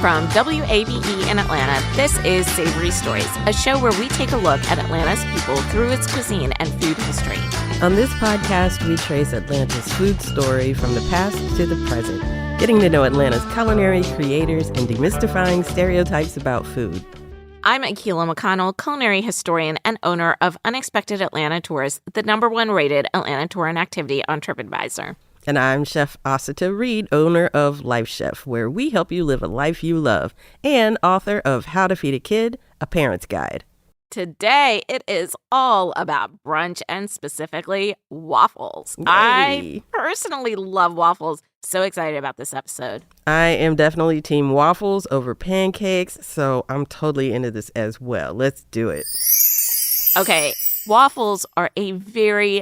From WABE in Atlanta, this is Savory Stories, a show where we take a look at Atlanta's people through its cuisine and food history. On this podcast, we trace Atlanta's food story from the past to the present, getting to know Atlanta's culinary creators and demystifying stereotypes about food. I'm Akilah McConnell, culinary historian and owner of Unexpected Atlanta Tours, the #1 rated Atlanta tour and activity on TripAdvisor. And I'm Chef Asita Reed, owner of Life Chef, where we help you live a life you love, and author of How to Feed a Kid, A Parent's Guide. Today, it is all about brunch and specifically waffles. Yay. I personally love waffles. So excited about this episode. I am definitely team waffles over pancakes, so I'm totally into this as well. Let's do it. Okay, waffles are a very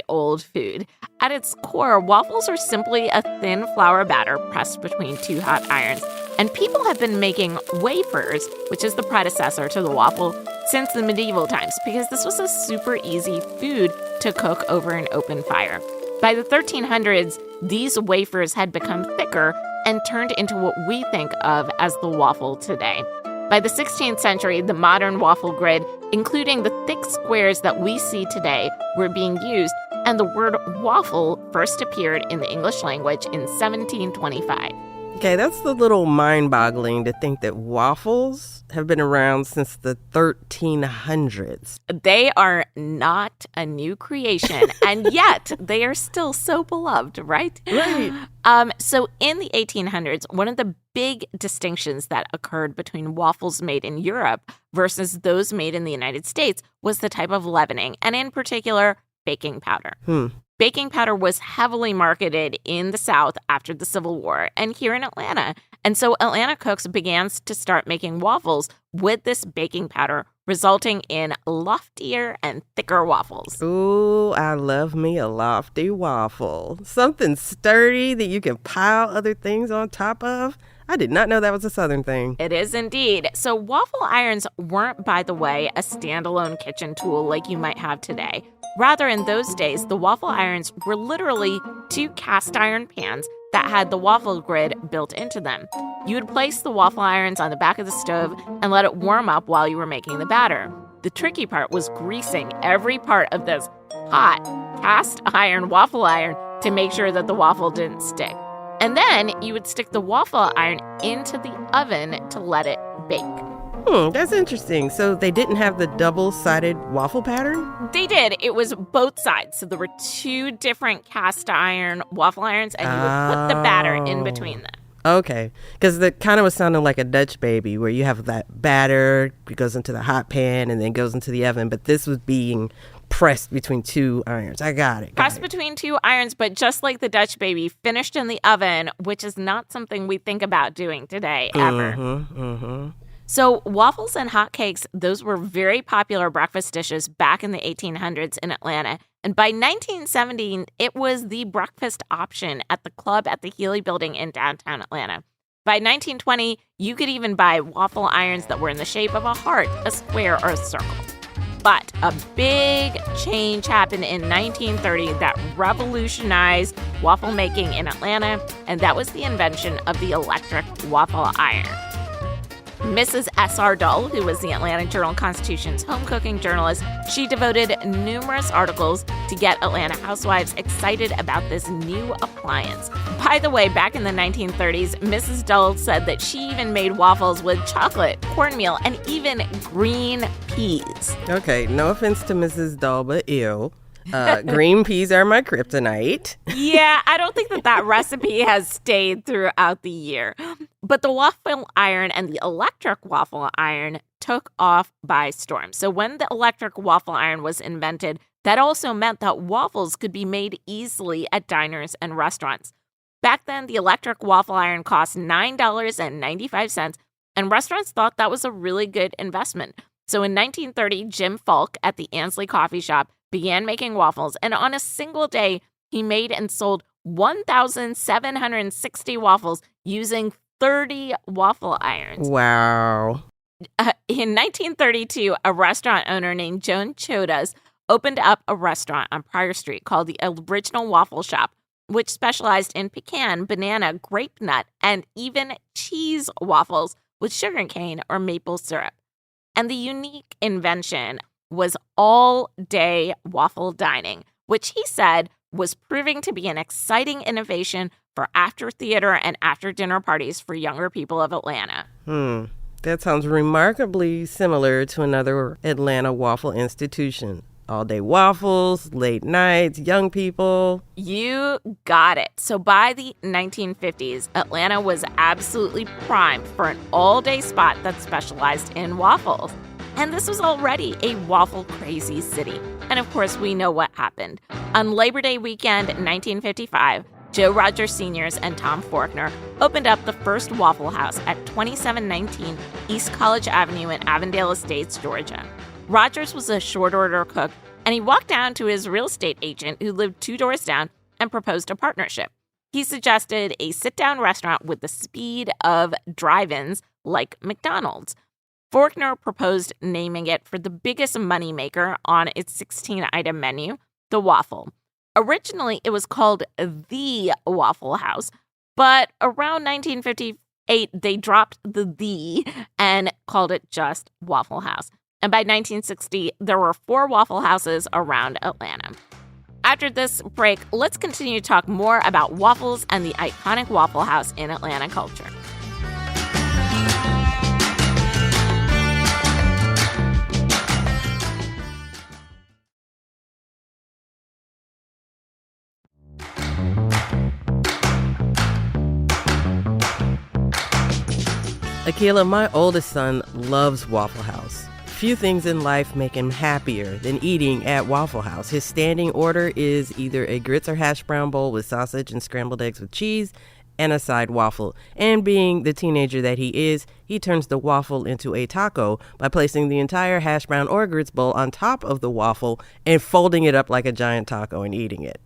old food. At its core, waffles are simply a thin flour batter pressed between two hot irons. And people have been making wafers, which is the predecessor to the waffle, since the medieval times, because this was a super easy food to cook over an open fire. By the 1300s, these wafers had become thicker and turned into what we think of as the waffle today. By the 16th century, the modern waffle grid, including the thick squares that we see today, were being used, and the word waffle first appeared in the English language in 1725. Okay, that's a little mind-boggling to think that waffles have been around since the 1300s. They are not a new creation, and yet they are still so beloved, right? Right. So in the 1800s, one of the big distinctions that occurred between waffles made in Europe versus those made in the United States was the type of leavening, and in particular, baking powder. Baking powder was heavily marketed in the South after the Civil War and here in Atlanta. And so Atlanta cooks began to start making waffles with this baking powder, resulting in loftier and thicker waffles. Ooh, I love me a lofty waffle. Something sturdy that you can pile other things on top of. I did not know that was a Southern thing. It is indeed. So waffle irons weren't, by the way, a standalone kitchen tool like you might have today. Rather, in those days, the waffle irons were literally two cast iron pans that had the waffle grid built into them. You would place the waffle irons on the back of the stove and let it warm up while you were making the batter. The tricky part was greasing every part of this hot cast iron waffle iron to make sure that the waffle didn't stick. And then you would stick the waffle iron into the oven to let it bake. That's interesting. So they didn't have the double-sided waffle pattern? They did. It was both sides. So there were two different cast iron waffle irons, and you would put the batter in between them. Okay. Because that kind of was sounding like a Dutch baby where you have that batter, it goes into the hot pan and then goes into the oven. But this was being pressed between two irons. I got it. Pressed between two irons, but just like the Dutch baby, finished in the oven, which is not something we think about doing today, ever. So waffles and hotcakes, those were very popular breakfast dishes back in the 1800s in Atlanta. And by 1917, it was the breakfast option at the club at the Healy Building in downtown Atlanta. By 1920, you could even buy waffle irons that were in the shape of a heart, a square, or a circle. But a big change happened in 1930 that revolutionized waffle making in Atlanta, and that was the invention of the electric waffle iron. Mrs. S.R. Dull, who was the Atlanta Journal-Constitution's home cooking journalist, she devoted numerous articles to get Atlanta housewives excited about this new appliance. By the way, back in the 1930s, Mrs. Dull said that she even made waffles with chocolate, cornmeal, and even green peas. Okay, no offense to Mrs. Dull, but ew. Green peas are my kryptonite. Yeah, I don't think that recipe has stayed throughout the year. But the waffle iron and the electric waffle iron took off by storm. So when the electric waffle iron was invented, that also meant that waffles could be made easily at diners and restaurants. Back then, the electric waffle iron cost $9.95, and restaurants thought that was a really good investment. So in 1930, Jim Falk at the Ansley Coffee Shop began making waffles, and on a single day, he made and sold 1,760 waffles using 30 waffle irons. Wow. In 1932, a restaurant owner named Joan Chodas opened up a restaurant on Prior Street called the Original Waffle Shop, which specialized in pecan, banana, grape nut, and even cheese waffles with sugarcane or maple syrup. And the unique invention was all-day waffle dining, which he said was proving to be an exciting innovation for after-theater and after-dinner parties for younger people of Atlanta. That sounds remarkably similar to another Atlanta waffle institution. All-day waffles, late nights, young people. You got it. So by the 1950s, Atlanta was absolutely primed for an all-day spot that specialized in waffles. And this was already a waffle-crazy city. And of course, we know what happened. On Labor Day weekend 1955, Joe Rogers Sr. and Tom Forkner opened up the first Waffle House at 2719 East College Avenue in Avondale Estates, Georgia. Rogers was a short-order cook, and he walked down to his real estate agent who lived 2 doors down and proposed a partnership. He suggested a sit-down restaurant with the speed of drive-ins like McDonald's. Forkner proposed naming it for the biggest moneymaker on its 16-item menu, the waffle. Originally, it was called The Waffle House, but around 1958, they dropped the and called it just Waffle House. And by 1960, there were 4 Waffle Houses around Atlanta. After this break, let's continue to talk more about waffles and the iconic Waffle House in Atlanta culture. Akila, my oldest son loves Waffle House. Few things in life make him happier than eating at Waffle House. His standing order is either a grits or hash brown bowl with sausage and scrambled eggs with cheese and a side waffle. And being the teenager that he is, he turns the waffle into a taco by placing the entire hash brown or grits bowl on top of the waffle and folding it up like a giant taco and eating it.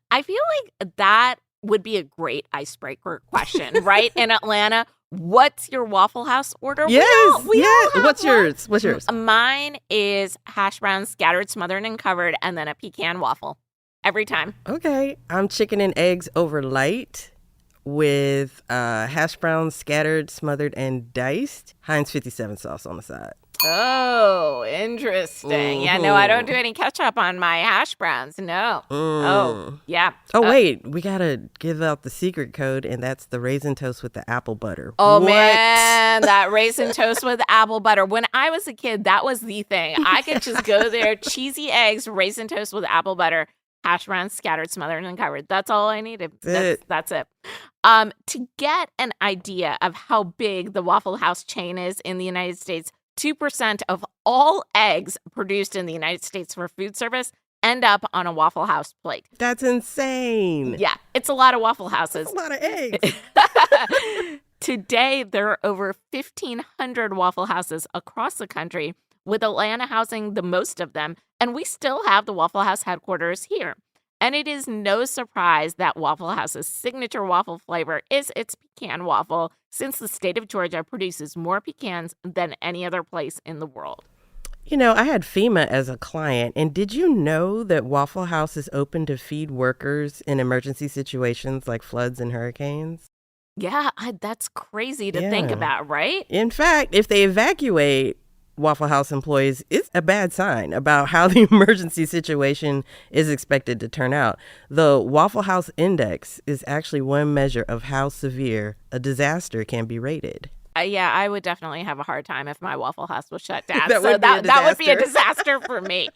I feel like that would be a great icebreaker question, right? In Atlanta, what's your Waffle House order? Yes, we all have What's one. yours? What's yours? Mine is hash browns scattered, smothered, and covered, and then a pecan waffle every time. Okay, I'm chicken and eggs over light with hash browns scattered, smothered, and diced. Heinz 57 sauce on the side. Oh, interesting. Yeah, no, I don't do any ketchup on my hash browns. No. Oh, yeah. Oh, wait, we got to give out the secret code, and that's the raisin toast with the apple butter. Oh, What? man, that raisin toast with apple butter. When I was a kid, that was the thing. I could just go there, cheesy eggs, raisin toast with apple butter, hash browns scattered, smothered, and covered. That's all I needed. That's it. To get an idea of how big the Waffle House chain is in the United States, 2% of all eggs produced in the United States for food service end up on a Waffle House plate. That's insane. Yeah, it's a lot of Waffle Houses. That's a lot of eggs. Today, there are over 1,500 Waffle Houses across the country, with Atlanta housing the most of them, and we still have the Waffle House headquarters here. And it is no surprise that Waffle House's signature waffle flavor is its pecan waffle, since the state of Georgia produces more pecans than any other place in the world. You know, I had FEMA as a client, and did you know that Waffle House is open to feed workers in emergency situations like floods and hurricanes? Yeah, that's crazy to think about, right? In fact, if they evacuate Waffle House employees, it's a bad sign about how the emergency situation is expected to turn out. The Waffle House Index is actually one measure of how severe a disaster can be rated. Yeah, I would definitely have a hard time if my Waffle House was shut down. That would be a disaster for me.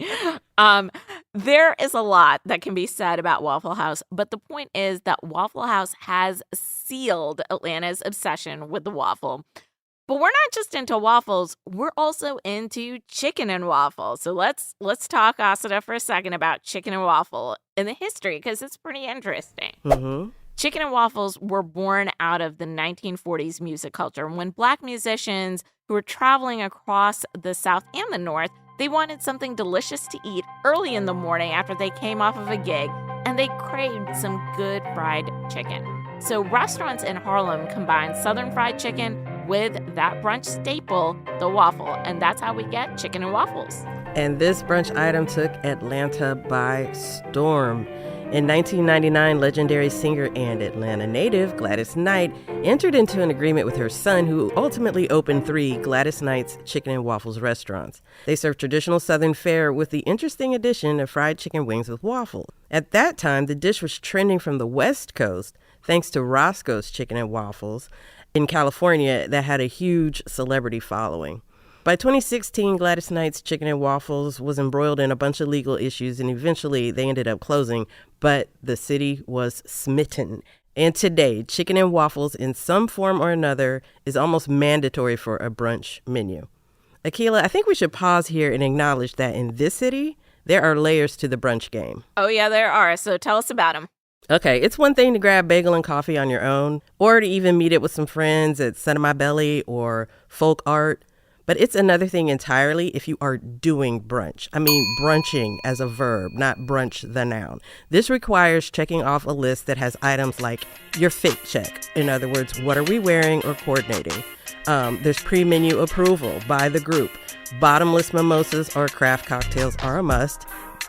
There is a lot that can be said about Waffle House, but the point is that Waffle House has sealed Atlanta's obsession with the waffle. But we're not just into waffles, we're also into chicken and waffles. So let's talk, Asada, for a second about chicken and waffle in the history, because it's pretty interesting. Mm-hmm. Chicken and waffles were born out of the 1940s music culture when Black musicians who were traveling across the South and the North, they wanted something delicious to eat early in the morning after they came off of a gig, and they craved some good fried chicken. So restaurants in Harlem combined Southern fried chicken with that brunch staple, the waffle, and that's how we get chicken and waffles. And this brunch item took Atlanta by storm. In 1999, legendary singer and Atlanta native Gladys Knight entered into an agreement with her son, who ultimately opened 3 Gladys Knight's Chicken and Waffles restaurants. They serve traditional Southern fare with the interesting addition of fried chicken wings with waffle. At that time, the dish was trending from the West Coast thanks to Roscoe's Chicken and Waffles in California that had a huge celebrity following. By 2016, Gladys Knight's Chicken and Waffles was embroiled in a bunch of legal issues, and eventually they ended up closing, but the city was smitten. And today, chicken and waffles in some form or another is almost mandatory for a brunch menu. Akilah, I think we should pause here and acknowledge that in this city, there are layers to the brunch game. Oh, yeah, there are. So tell us about them. Okay, it's one thing to grab bagel and coffee on your own, or to even meet it with some friends at Set of My Belly or Folk Art. But it's another thing entirely if you are doing brunch. I mean, brunching as a verb, not brunch the noun. This requires checking off a list that has items like your fit check. In other words, what are we wearing or coordinating? There's pre-menu approval by the group. Bottomless mimosas or craft cocktails are a must.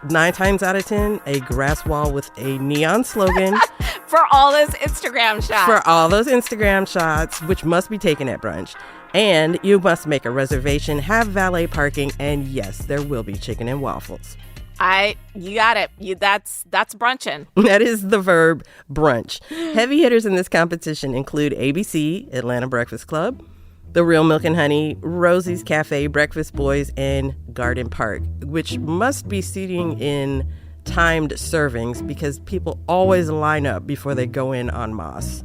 9 times out of 10, a grass wall with a neon slogan. For all those Instagram shots. For all those Instagram shots, which must be taken at brunch. And you must make a reservation, have valet parking, and yes, there will be chicken and waffles. You got it. That's brunching. That is the verb brunch. Heavy hitters in this competition include ABC, Atlanta Breakfast Club, The Real Milk and Honey, Rosie's Cafe, Breakfast Boys, and Garden Park, which must be seating in timed servings because people always line up before they go in en masse.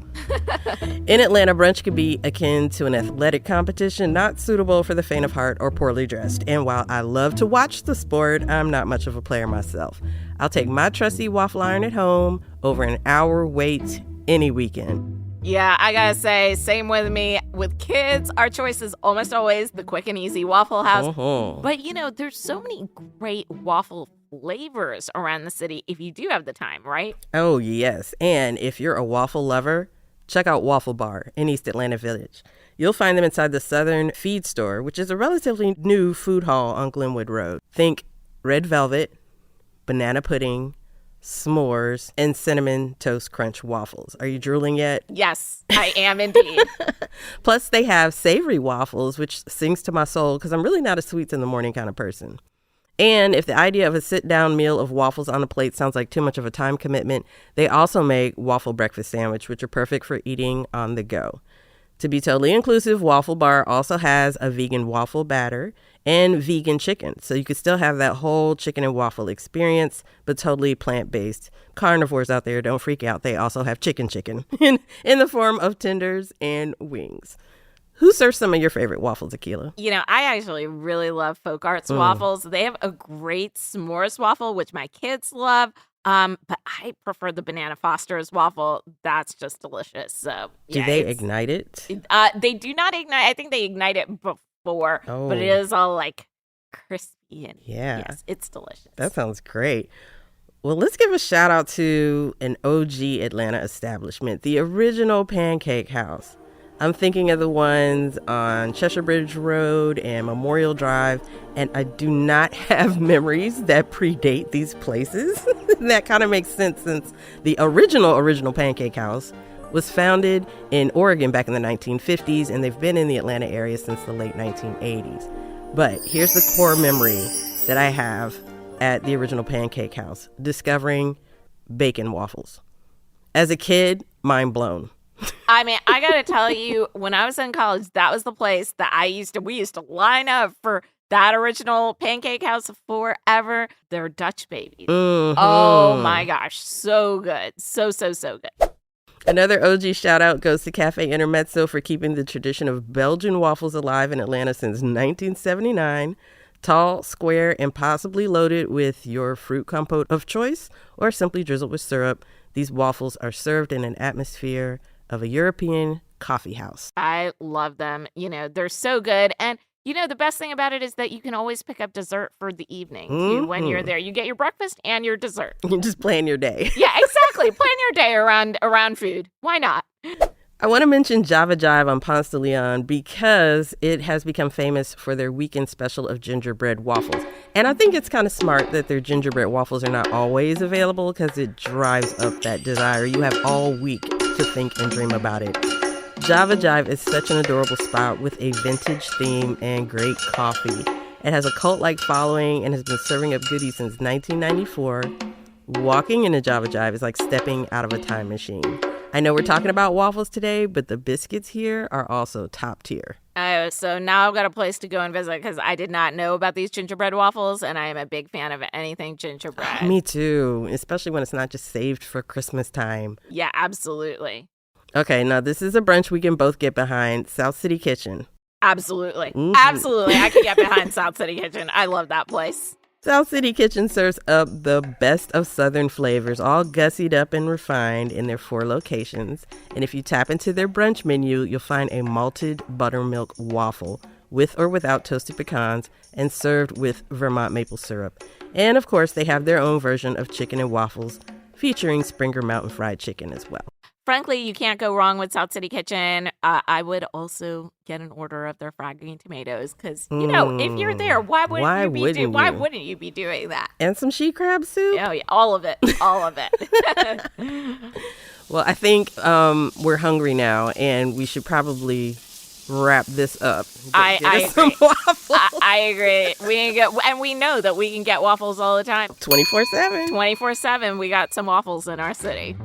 In Atlanta, brunch could be akin to an athletic competition, not suitable for the faint of heart or poorly dressed. And while I love to watch the sport, I'm not much of a player myself. I'll take my trusty waffle iron at home over an hour wait any weekend. Yeah, I gotta say, same with me. With kids, our choice is almost always the quick and easy Waffle House. Uh-huh. But, there's so many great waffle flavors around the city if you do have the time, right? Oh, yes. And if you're a waffle lover, check out Waffle Bar in East Atlanta Village. You'll find them inside the Southern Feed Store, which is a relatively new food hall on Glenwood Road. Think red velvet, banana pudding, s'mores, and cinnamon toast crunch waffles. Are you drooling yet? Yes, I am indeed. Plus, they have savory waffles, which sings to my soul because I'm really not a sweets in the morning kind of person. And if the idea of a sit-down meal of waffles on a plate sounds like too much of a time commitment, they also make waffle breakfast sandwich, which are perfect for eating on the go. To be totally inclusive, Waffle Bar also has a vegan waffle batter and vegan chicken. So you could still have that whole chicken and waffle experience, but totally plant-based. Carnivores out there, don't freak out. They also have chicken in the form of tenders and wings. Who serves some of your favorite waffles, Akilah? I actually really love Folk Arts waffles. They have a great s'mores waffle, which my kids love. But I prefer the Banana Foster's waffle. That's just delicious. So do they ignite it? They do not ignite. I think they ignite it before, but it is all like crispy and yes, it's delicious. That sounds great. Well, let's give a shout out to an OG Atlanta establishment, the original Pancake House. I'm thinking of the ones on Cheshire Bridge Road and Memorial Drive, and I do not have memories that predate these places. That kind of makes sense since the original Pancake House was founded in Oregon back in the 1950s, and they've been in the Atlanta area since the late 1980s. But here's the core memory that I have at the original Pancake House, discovering bacon waffles. As a kid, mind blown. I mean, I got to tell you, when I was in college, that was the place that we used to line up for that original Pancake House forever. They're Dutch babies. Mm-hmm. Oh my gosh. So good. So good. Another OG shout out goes to Cafe Intermezzo for keeping the tradition of Belgian waffles alive in Atlanta since 1979. Tall, square, and possibly loaded with your fruit compote of choice or simply drizzled with syrup. These waffles are served in an atmosphere of a European coffee house. I love them. They're so good. And, the best thing about it is that you can always pick up dessert for the evening too, when you're there. You get your breakfast and your dessert. You just plan your day. Yeah, exactly. Plan your day around food. Why not? I want to mention Java Jive on Ponce de Leon because it has become famous for their weekend special of gingerbread waffles. And I think it's kind of smart that their gingerbread waffles are not always available because it drives up that desire. You have all week to think and dream about it. Java Jive is such an adorable spot with a vintage theme and great coffee. It has a cult-like following and has been serving up goodies since 1994. Walking into Java Jive is like stepping out of a time machine. I know we're talking about waffles today, but the biscuits here are also top tier. Oh, so now I've got a place to go and visit because I did not know about these gingerbread waffles, and I am a big fan of anything gingerbread. Me too, especially when it's not just saved for Christmas time. Yeah, absolutely. Okay, now this is a brunch we can both get behind. South City Kitchen. Absolutely. Mm-hmm. Absolutely. I can get behind South City Kitchen. I love that place. South City Kitchen serves up the best of Southern flavors, all gussied up and refined in their 4 locations. And if you tap into their brunch menu, you'll find a malted buttermilk waffle with or without toasted pecans and served with Vermont maple syrup. And of course, they have their own version of chicken and waffles featuring Springer Mountain Fried Chicken as well. Frankly, you can't go wrong with South City Kitchen. I would also get an order of their fried green tomatoes because, you know, if you're there, why wouldn't you be doing that? And some she crab soup? Oh, yeah, all of it. All of it. Well, I think we're hungry now, and we should probably wrap this up. I agree. Some waffles. I agree. And we know that we can get waffles all the time. 24/7. 24/7. We got some waffles in our city.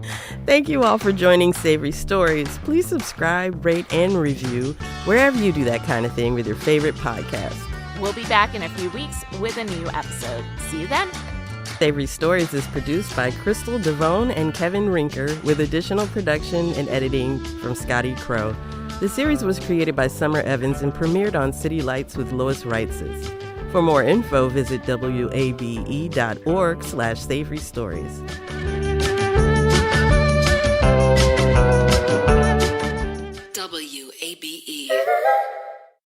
Thank you all for joining Savory Stories. Please subscribe, rate, and review wherever you do that kind of thing with your favorite podcast. We'll be back in a few weeks with a new episode. See you then. Savory Stories is produced by Crystal Devone and Kevin Rinker with additional production and editing from Scotty Crow. The series was created by Summer Evans and premiered on City Lights with Lois Reitzes. For more info, visit wabe.org/Savory Stories. WABE.